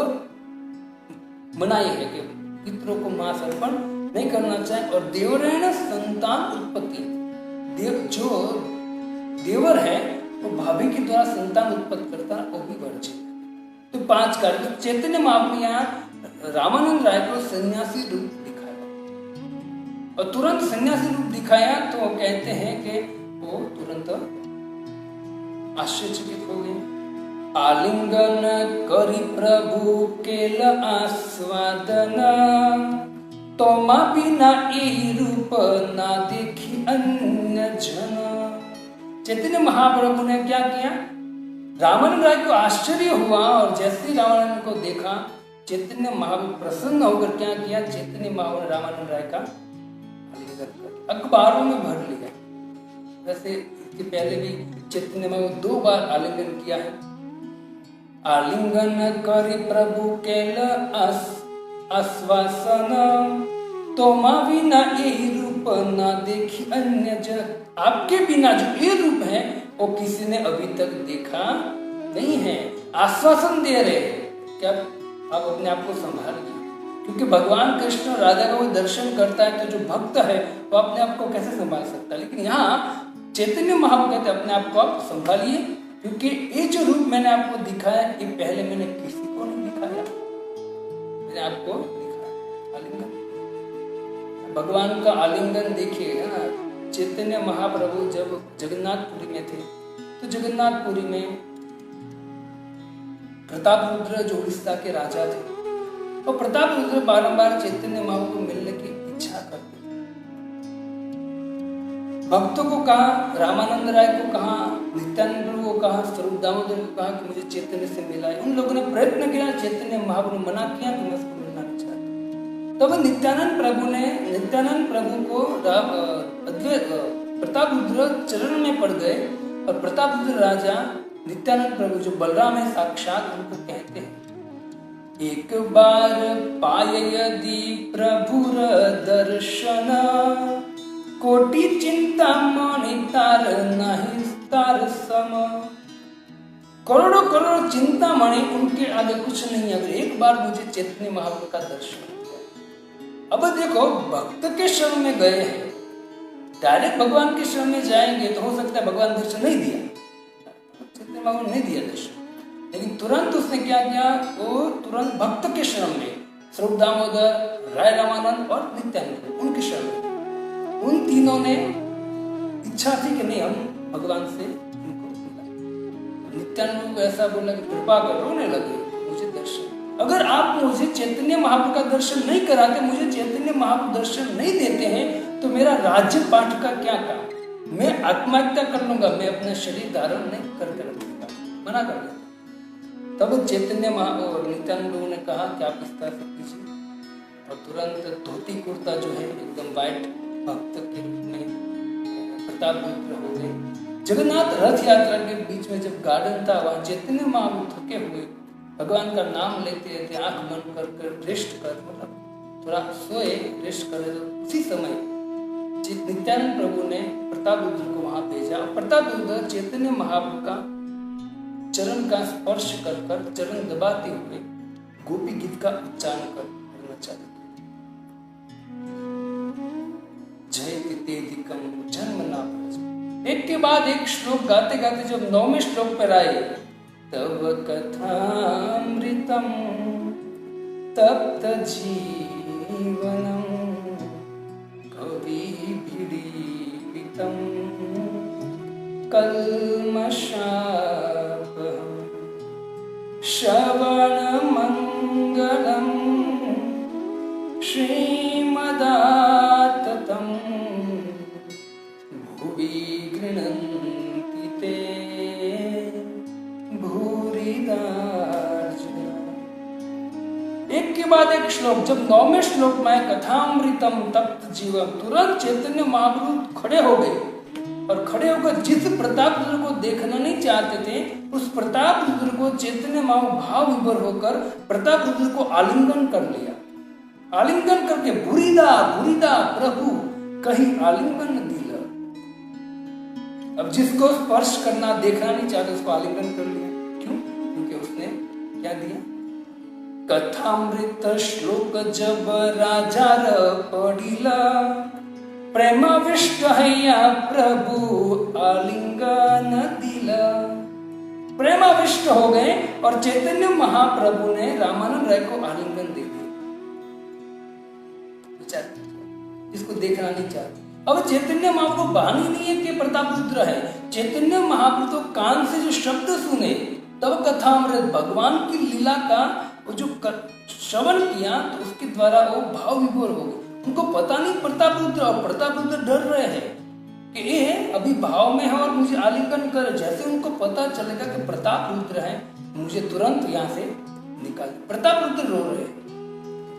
मनाही है कि पितरों को मांस अर्पण नहीं करना चाहिए। और देवरैन संतान उत्पत्ति, जो देवर है वो भाभी के द्वारा संतान उत्पत्ति करता है, वो भी वर्जित है। तो 5 कार्य, तो चैतन्य महाप्रभु ने यहाँ रामानंद राय को सन्यासी रूप दिखाया, और तुरंत सन्यासी रूप दिखाया तो वो कहते हैं कि वो तुरंत आश्चर्यचकित हो गए। आलिंगन करी प्रभु केल आस्वादन, तो माँ बिना यही रूप ना देखी देखी अन्य जन। चैतन्य महाप्रभु ने क्या किया, रामानंद राय को आश्चर्य हुआ और जैसे ही रामानंद को देखा चैतन्य महाप्रभु प्रसन्न होकर क्या किया, चैतन्य महाप्रभु ने रामानंद राय का आलिंगन कर अखबारों में भर लिया। वैसे इसके पहले भी चैतन्य महाप्रभु 2 बार आलिंगन किया है। आलिंगन करी प्रभु केल आश्वासन, तो माँ बिना यही रूप ना देखी अन्य जन। आपके बिना जो ये रूप है वो किसी ने अभी तक देखा नहीं है। आश्वासन दे रहे क्या आप अपने आप को संभालिए, क्योंकि भगवान कृष्ण राधा का वो दर्शन करता है तो जो भक्त है वो अपने आप को कैसे संभाल सकता है। लेकिन यहाँ चैतन्य महाप्रभु कहते अपने आप को आप संभालिए, क्योंकि ये जो रूप मैंने आपको दिखाया ये पहले मैंने किसी को नहीं दिखाया, मैंने आपको दिखाया आलिंगन। भगवान का आलिंगन देखिए ना। चैतन्य महाप्रभु जब जगन्नाथपुरी में थे तो जगन्नाथपुरी में प्रतापरुद्र जो उड़ीसा के राजा थे, और प्रतापरुद्र बारंबार चैतन्य महाप्रभु को मिलने की इच्छा करते। भक्तों को कहा, रामानंद राय को कहा, नित्यानंद को कहा, स्वरूप दामोदर को कहा कि मुझे चैतन्य से मिला है। उन लोगों ने प्रयत्न किया, चैतन्य महाप्रभु मना किया कि मैं उसको मिलना नहीं चाहता। तब नित्यानंद प्रभु को प्रतापरुद्र चरण में पड़ गए, और प्रतापरुद्र राजा नित्यानंद प्रभु जो बलराम है साक्षात उनको कहते हैं, एक बार पाय यदि प्रभुर दर्शन, कोटि चिंता मणि तार नहीं तार सम। करोड़ों करोड़ चिंता मणि उनके आगे कुछ नहीं, अगर एक बार मुझे चैतन्य महाप्रभु का दर्शन किया। अब देखो भक्त के शरण में गए हैं, डायरेक्ट भगवान के शरण में जाएंगे तो हो सकता है भगवान दर्शन नहीं दिया, चैतन्य महाप्रभु नहीं दिया दर्शन, लेकिन तुरंत उसने क्या किया, वो तुरंत भक्त के शरण में स्वरूप दामोदर, राय रामानंद और नित्यानंद उनके शरण में। उन तीनों ने इच्छा थी कि नहीं हम भगवान से उनको मिला। नित्यानंद को ऐसा बोला कि कृपा कर, रोने लगे मुझे दर्शन, अगर आप मुझे चैतन्य महाप्रभु का दर्शन नहीं कराते, मुझे चैतन्य महाप्रभु दर्शन नहीं देते हैं तो मेरा राज्य पाठ का क्या काम, मैं आत्महत्या कर लूंगा, मैं अपना शरीर धारण नहीं करके रखूंगा, मना कर देता। तब चैतन्य महाप्रभु नित्यानंद ने कहा कि आप इस तरह से कीजिए, और तुरंत धोती कुर्ता जो है एकदम वाइट भक्त के रूप में प्रतापरुद्र हो गए। जगन्नाथ रथ यात्रा के बीच में जब गार्डन था वहां चैतन्य महाप्रभु थके हुए भगवान का नाम लेते रहते, आंख बंद कर रेस्ट कर, मतलब थोड़ा सोए रेस्ट कर, तो उसी समय नित्यानंद प्रभु ने प्रतापरुद्र को वहां भेजा, और प्रतापरुद्र चैतन्य महाप्रभु का चरण का स्पर्श कर कर चरण दबाते हुए गोपी गीत का उच्चारण करना चालू किया। जय तेदिकम जन्म ना प्रज। एक के बाद एक श्लोक गाते गाते जब 9वें श्लोक पर आए, तब कथामृतम तप्त जीवनम कवि भिडीपितम कल्मषाप श्रवण मंगलम श्रीमदाततं भुवि गृह्णन्ति ते भूरिदार्जुन। एक के बाद एक श्लोक, जब 9वें श्लोक में कथामृतम तप्त जीवम, तुरंत चैतन्य महाप्रभु खड़े हो गए, और खड़े होकर जिस प्रतापरुद्र को देखना नहीं चाहते थे उस प्रतापरुद्र को चैतन्य महाप्रभु भाव विभोर होकर प्रतापरुद्र को आलिंगन कर लिया। आलिंगन करके बुरीदा बुरीदा प्रभु कहीं आलिंगन दिला। अब जिसको स्पर्श करना देखना नहीं चाहते उसको आलिंगन कर लिया। क्यों? क्योंकि उसने क्या दिया, कथामृत श्लोक जब राजा पढ़िला, प्रेमाविष्ट हैया प्रभु आलिंगन दिला। प्रेमाविष्ट हो गए और चैतन्य महाप्रभु ने रामानंद राय को आलिंगन दे दिया। जिसको देखना नहीं चाहते। अब चैतन्य महाप्रभु बानी नहीं है कि प्रतापरुद्र है, चैतन्य महाप्रभु तो कान से जो शब्द सुने तब कथामृत भगवान की लीला का वो जो श्रवण किया तो उसके द्वारा वो भाव विभोर हो गए। उनको पता नहीं प्रतापरुद्र, और प्रतापरुद्र डर रहे हैं कि ये अभी भाव में है और मुझे आलिंगन करे। जैसे उनको पता चलेगा कि प्रताप रुद्र है, मुझे तुरंत यहाँ से निकाल। प्रताप रुद्र रो रहे,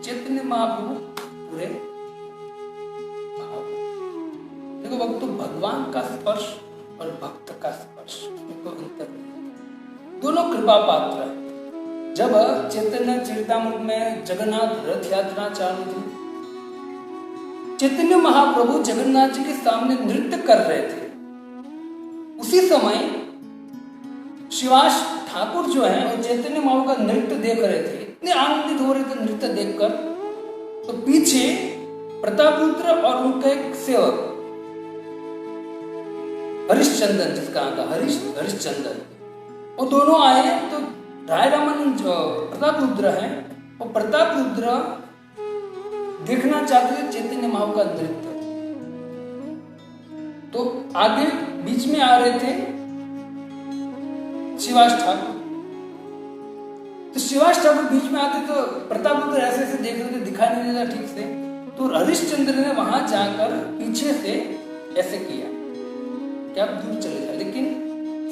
चैतन्य महाप्रभु पूरे भाव। देखो भक्तों, भगवान का स्पर्श और भक्त का स्पर्श को अंतर नहीं, दोनों कृपा पात्र है। जब चैतन्य चरितामृत में जगन्नाथ रथ यात्रा चालू थी, चैतन्य महाप्रभु जगन्नाथ जी के सामने नृत्य कर रहे थे। उसी समय शिवास ठाकुर जो है वो चैतन्य महाप्रभु का नृत्य देख रहे थे, इतने आनंदित हो रहे थे नृत्य देखकर। तो पीछे प्रताप रुद्र और उनका एक सेवक हरिश्चंदन, जिसका नाम था हरिश्चंदन, वो दोनों आए। तो राय रामानंद जो प्रताप रुद्र है, वो प्रताप रुद्र देखना चाहते थे चैतन्य महाप्रभु का नृत्य। तो आगे बीच में आ रहे थे शिवास ठाकुर। तो शिवास ठाकुर बीच में आते तो प्रताप रुद्र ऐसे ऐसे देख रहे थे, दिखाई नहीं देता ठीक से। तो हरिश्चंद्र ने वहां जाकर पीछे से ऐसे किया कि आप दूर चले जाए, लेकिन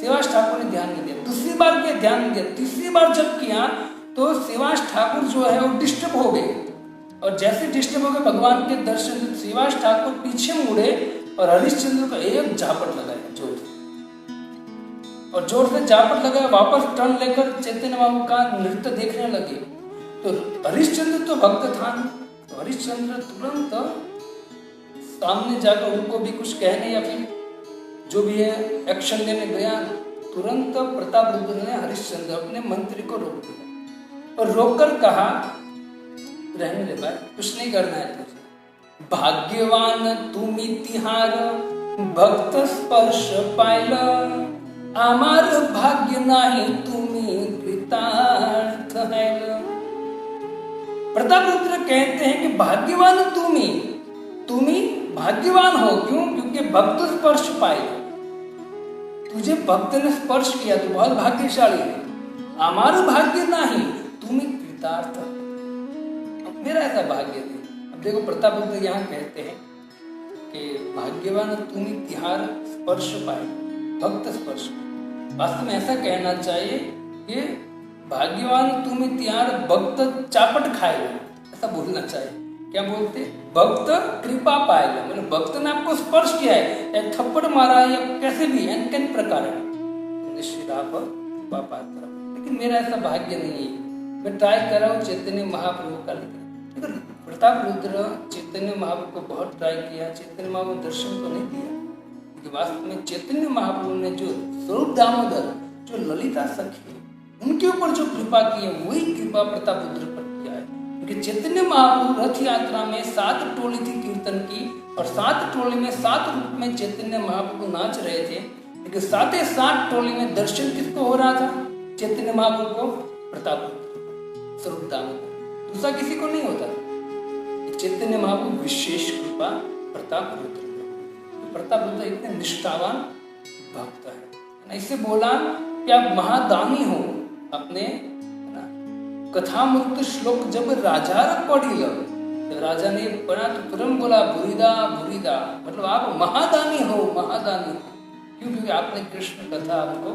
शिवास ठाकुर ने ध्यान नहीं दिया। दूसरी बार क्या ध्यान नहीं दिया, तीसरी बार जब किया तो शिवास ठाकुर जो है वो डिस्टर्ब हो गए। और जैसे डिस्टर्ब हो गए भगवान के दर्शन, शिवास ठाकुर पीछे मुड़े और हरिश्चंद्र को एक झापट लगाया जोर से, और जोर से झापट लगाया। वापस टर्न लेकर चैतन्य महाप्रभु का नृत्य देखने लगे। तो हरिश्चंद्र तो भक्त था, तो हरिश्चंद्र तुरंत सामने जाकर उनको भी कुछ कहने या फिर जो भी है एक्शन लेने गया। तुरंत प्रताप रुद्र ने हरिश्चंद्र अपने मंत्री को रोक दिया और रोककर कहा, रहने दे भाई, कुछ नहीं करना है तुझे। भाग्यवान तुमी तिहार भक्त स्पर्श पायल, आमार भाग्य नाही तुमी कृतार्थ है। प्रताप रुद्र कहते हैं कि भाग्यवान तुमी भाग्यवान हो। क्यों? क्योंकि भक्त स्पर्श पाए, तुझे भक्त ने स्पर्श किया, तू बहुत भाग्यशाली है। हमारा भाग्य नहीं, तुम कृतार्थ, मेरा ऐसा भाग्य नहीं। अब देखो प्रताप रुद्र यहाँ कहते हैं कि भाग्यवान तुम तिहार स्पर्श पाए, भक्त स्पर्श। वास्तव में ऐसा कहना चाहिए कि भाग्यवान तुम तिहार भक्त चापट खाएगा, ऐसा बोलना चाहिए। क्या बोलते? भक्त कृपा पाएगा, मतलब भक्त ने आपको स्पर्श किया है, या थप्पड़ मारा या कैसे भी कई प्रकार है, निश्चित आप कृपा पात्र। लेकिन मेरा ऐसा भाग्य नहीं है, मैं ट्राई कर रहा हूँ चैतन्य महाप्रभु का। लेकिन प्रताप रुद्र चैतन्य महाप्रभु को बहुत ट्राई किया, चैतन्य महाप्रभु दर्शन तो नहीं दिया। क्योंकि वास्तव में चैतन्य महाप्रभु ने जो स्वरूप दामोदर, जो ललिता सखी, उनके ऊपर जो कृपा की है, वही कृपा प्रताप रुद्र पर किया है। क्योंकि चैतन्य महाप्रभु रथ यात्रा में 7 टोली थी कीर्तन की, और 7 टोली में 7 रूप में चैतन्य महाप्रभु नाच रहे थे। लेकिन 7 टोली में दर्शन किसको हो रहा था? चैतन्य महाप्रभु को, प्रताप रुद्र, स्वरूप दामोदर, दूसरा किसी को नहीं होता। चैतन्य महाप्रभु विशेष कृपा प्रताप रुद्र। प्रताप रुद्र इतने निष्ठावान भक्त है। इससे बोला कि आप महादानी हो। अपने कथामृत श्लोक जब राजा पढ़ी, जब राजा ने पढ़ा तो तुरंत बोला बुरीदा बुरीदा, मतलब आप महादानी हो, महादानी हो। क्यों? क्योंकि आपने कृष्ण कथा आपको।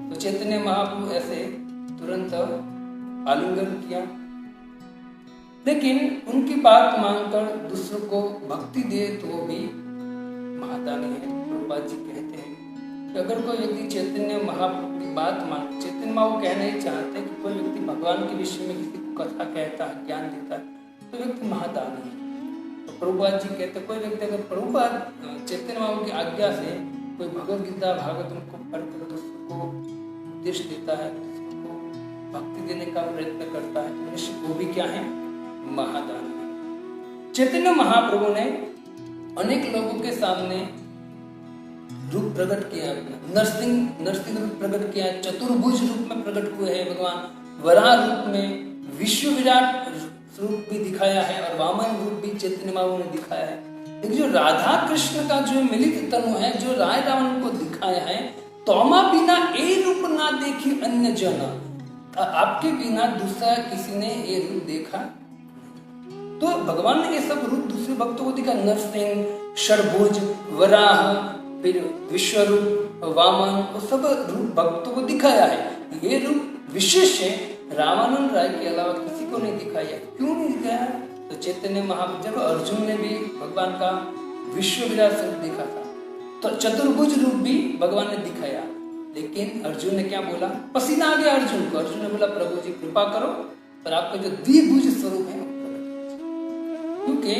तो चैतन्य महाप्रभु ऐसे तुरंत आलिंगन किया। लेकिन उनकी बात मानकर दूसरों को भक्ति दे तो वो भी महादानी है। प्रभुपाद जी कहते हैं कि अगर कोई व्यक्ति चैतन्य महाप्रभु की बात मान, चैतन्य महाप्रभु कहना ही चाहते कि कोई व्यक्ति भगवान के विषय में किसी को कथा कहता है, ज्ञान देता है, तो व्यक्ति महादानी है। तो प्रभुपाद जी कहते कोई व्यक्ति अगर प्रभुपाद चैतन्य महाप्रभु की आज्ञा से कोई भगवद गीता भागवत को पढ़कर दूसरों को उपदेश देता है, दूसरों को भक्ति देने का प्रयत्न करता है, तो निश्चित वो भी क्या है? महादानी। चैतन्य महाप्रभु ने अनेक लोगों के सामने रूप प्रकट किया, नरसिंह रूप प्रकट किया, चतुर्भुज रूप में प्रकट हुए हैं भगवान, वराह रूप में, विश्व विराट रूप भी दिखाया है, और वामन रूप भी चैतन्य महाप्रभु ने दिखाया है। लेकिन जो राधा कृष्ण का जो मिलित तनु है, जो राय रावण को दिखाया है, तोमा बिना ए रूप ना देखी अन्य जन, आपके बिना दूसरा किसी ने ये रूप देखा। तो भगवान ने ये सब रूप दूसरे भक्तों को दिखा, नरसिंह, षडभुज, वराह, फिर विश्वरूप, वामन, वो सब रूप भक्तों को दिखाया है। ये रूप विशेष है, रामानंद राय के अलावा किसी को नहीं दिखाया। क्यों नहीं दिखाया? तो चैतन्य महाप्रभु, जब अर्जुन ने भी भगवान का विश्व विराट स्वरूप देखा था, तो चतुर्भुज रूप भी भगवान ने दिखाया, लेकिन अर्जुन ने क्या बोला? पसीना आ गया अर्जुन को। अर्जुन ने बोला, प्रभु जी कृपा करो, पर आपका जो द्विभुज स्वरूप है, क्योंकि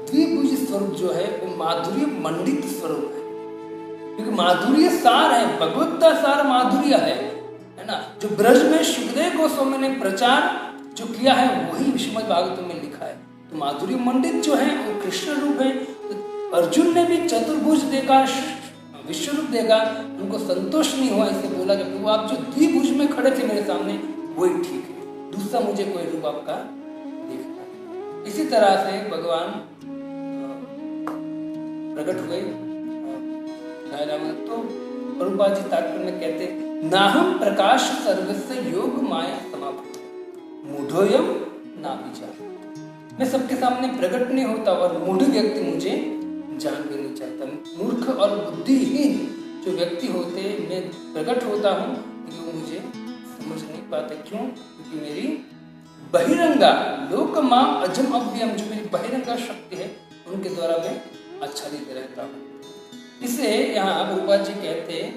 द्विभुज स्वरूप जो है वो माधुर्य मंडित स्वरूप है, क्योंकि माधुर्य सार है, भगवत्ता सार माधुर्य है ना। जो ब्रज में सुखदेव गोस्वामी ने प्रचार जो किया है वही श्रीमद् भागवतम में लिखा है। तो माधुर्य मंडित जो है वो कृष्ण रूप है। तो अर्जुन ने भी चतुर्भुज देखा, विश्व रूप देखा, उनको संतोष नहीं हुआ, इसलिए बोला कि प्रभु आप जो द्विभुज में खड़े थे मेरे सामने वही ठीक है, दूसरा मुझे कोई रूप आपका देखना। इसी तरह से भगवान प्रकट हुए। तो प्रभुपाद जी तात्पर्य में कहते, नाहम प्रकाश सर्वस्य योग माया समाप्त मूढ़ोयम ना विचार। मैं सबके सामने प्रकट नहीं होता और मूढ़ व्यक्ति मुझे जान भी नहीं चाहता। मूर्ख और बुद्धिहीन जो व्यक्ति होते, मैं प्रकट होता हूँ लेकिन वो मुझे समझ नहीं पाते। क्यों? क्योंकि मेरी बहिरंगा लोक माम अजम अव्ययम, जो मेरी बहिरंगा शक्ति है उनके द्वारा मैं आच्छादित रहता हूँ। इसे यहाँ प्रभुपाद जी कहते हैं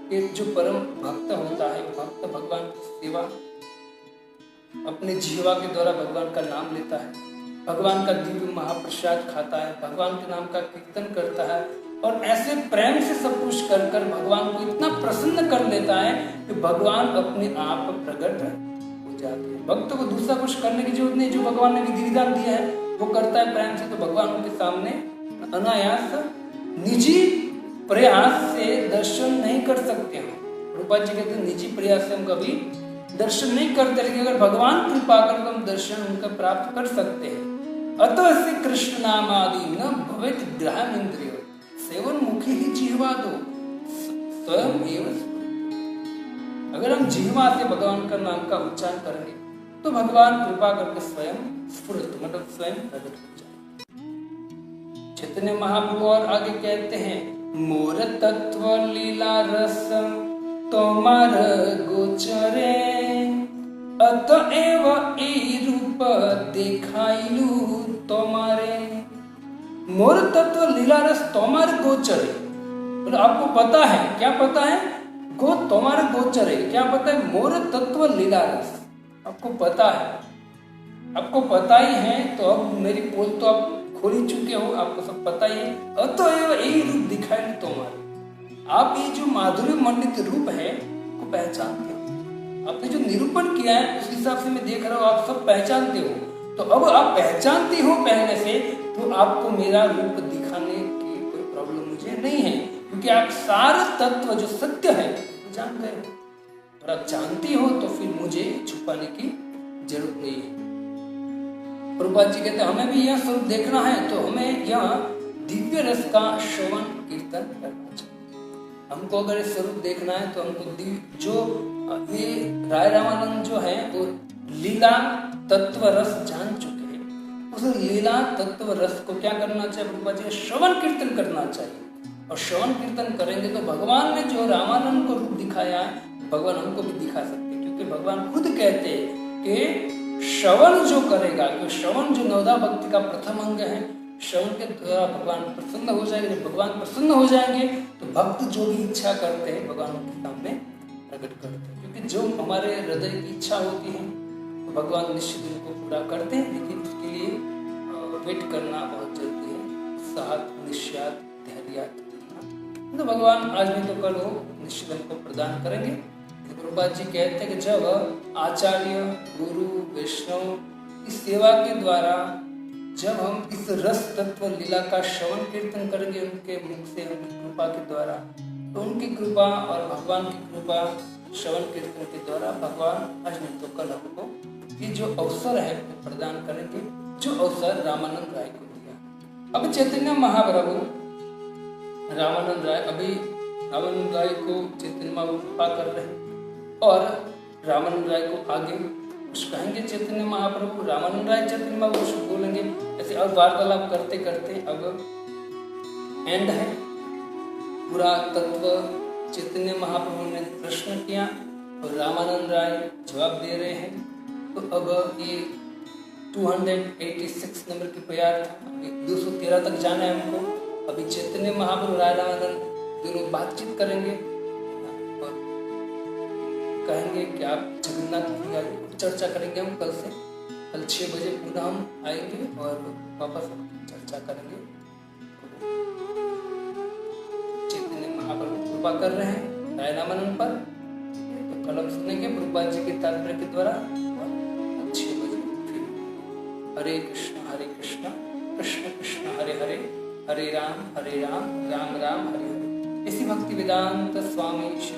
कि जो परम भक्त होता है, भक्त भगवान की सेवा अपने जीवा के द्वारा भगवान का नाम लेता है, भगवान का दिव्य महाप्रसाद खाता है, भगवान के नाम का कीर्तन करता है और ऐसे प्रेम से सब कुछ कर कर भगवान को इतना प्रसन्न कर लेता है कि भगवान अपने आप प्रकट हो जाते हैं। भक्त को दूसरा कुछ करने की जरूरत नहीं, जो भगवान ने विधि विधान दिया है वो करता है प्रेम से, तो भगवान उनके सामने अनायास निजी प्रयास से दर्शन नहीं कर सकते हम। रूपा जी कहते हैं निजी प्रयास से हम कभी दर्शन नहीं करते, लेकिन अगर भगवान कृपा कर तो हम दर्शन उनका प्राप्त कर सकते हैं। अतः से कृष्ण नाम आदि न भवेत ग्रहण इंद्रिय सेवन मुखी ही जिह्वा दो स्वयं एवं। अगर हम जिह्वा से भगवान का नाम का उच्चारण करेंगे तो भगवान कृपा करके स्वयं स्फुरित मतलब स्वयं प्रकट हो जाए। चैतन्य महाप्रभु और आगे कहते हैं, मोर तत्व लीला रस तोमार गोचरे अतएव ए रूप देखाइलू तोमारे। मोर तत्व लीला रस तोमार गोचरे, तो आपको पता है, क्या पता है? गो तोमार गोचरे, क्या पता है? मोर तत्व लीला रस आपको पता है, आपको पता ही है। तो अब मेरी पोल तो आप खोल ही चुके हो, आपको सब पता ही है। अतएव यही रूप दिखाई तुम्हारे, आप ये जो माधुर्य मंडित रूप है को पहचानते हो। आपने जो निरूपण किया है उस हिसाब से मैं देख रहा हूँ आप सब पहचानते हो। तो अब आप पहचानते हो पहले से, तो आपको मेरा रूप दिखाने की कोई प्रॉब्लम मुझे नहीं है, क्योंकि आप सारा तत्व जो सत्य है वो जान गए हो। और आप जानती हो तो फिर मुझे छुपाने की जरूरत नहीं है। प्रभुपाद जी कहते हैं हमें भी यह स्वरूप देखना है तो हमें यह दिव्य रस का श्रवण कीर्तन करना चाहिए। हमको अगर इस स्वरूप देखना है तो हमको जो ये राय रामानंद जो है वो लीला तत्व रस जान चुके हैं, उस लीला तत्व रस को क्या करना चाहिए? प्रभुपाद जी श्रवण कीर्तन करना चाहिए। और श्रवण कीर्तन करेंगे तो भगवान ने जो रामानंद को रूप दिखाया है भगवान हमको भी दिखा सकते हैं, क्योंकि भगवान खुद कहते हैं कि श्रवण जो करेगा, क्योंकि श्रवण जो नवदा भक्ति का प्रथम अंग है, श्रवण के द्वारा भगवान प्रसन्न हो जाएंगे। जब भगवान प्रसन्न हो जाएंगे तो भक्त जो भी इच्छा करते हैं भगवान उनके सामने प्रकट करते हैं, क्योंकि जो हमारे हृदय की इच्छा होती है तो भगवान निश्चित उनको पूरा करते हैं। लेकिन उसके लिए वेट करना बहुत जरूरी है, उत्साह निश्चयात धैर्य, तो भगवान आज नहीं तो कल वो निश्चित हमको प्रदान करेंगे। प्रभुपाद जी कहते हैं कि जब आचार्य गुरु वैष्णव इस सेवा के द्वारा जब हम इस रस तत्व लीला का श्रवण कीर्तन करेंगे उनके मुख से, उनकी कृपा के द्वारा, तो उनकी कृपा और भगवान की कृपा श्रवण कीर्तन के द्वारा भगवान आज नहीं तो कल हमको ये जो अवसर है वो प्रदान करेंगे, जो अवसर रामानंद राय को दिया। अब चैतन्य महाप्रभु रामानंद राय को चैतन्य महाप्रभु कृपा कर रहे हैं और रामानंद राय को आगे कुछ कहेंगे चैतन्य महाप्रभु, रामानंद राय चैतन्य महाप्रभु कुछ बोलेंगे। ऐसे अब वार्तालाप करते करते अब एंड है। पूरा तत्व चैतन्य महाप्रभु ने प्रश्न किया और रामानंद राय जवाब दे रहे हैं। तो अब ये 286 नंबर की प्यार था, अभी 213 तक जाना है हमको। अभी चैतन्य महाप्रभु राय रामानंद दोनों बातचीत करेंगे और कहेंगे कि आप जगन्नाथ की आगे चर्चा करेंगे। हम कल से, कल 6 बजे पुनः हम आएंगे और वापस चर्चा करेंगे। चैतन्य महाप्रभु कृपा कर रहे हैं राय रामानंद पर, तो कल हम सुनेंगे प्रभुपाद जी के तात्पर्य के द्वारा। 6 बजे फिर हरे कृष्ण कृष्ण कृष्ण हरे हरे, हरे राम राम राम हरे हरे। इसी भक्ति वेदांत स्वामी श्री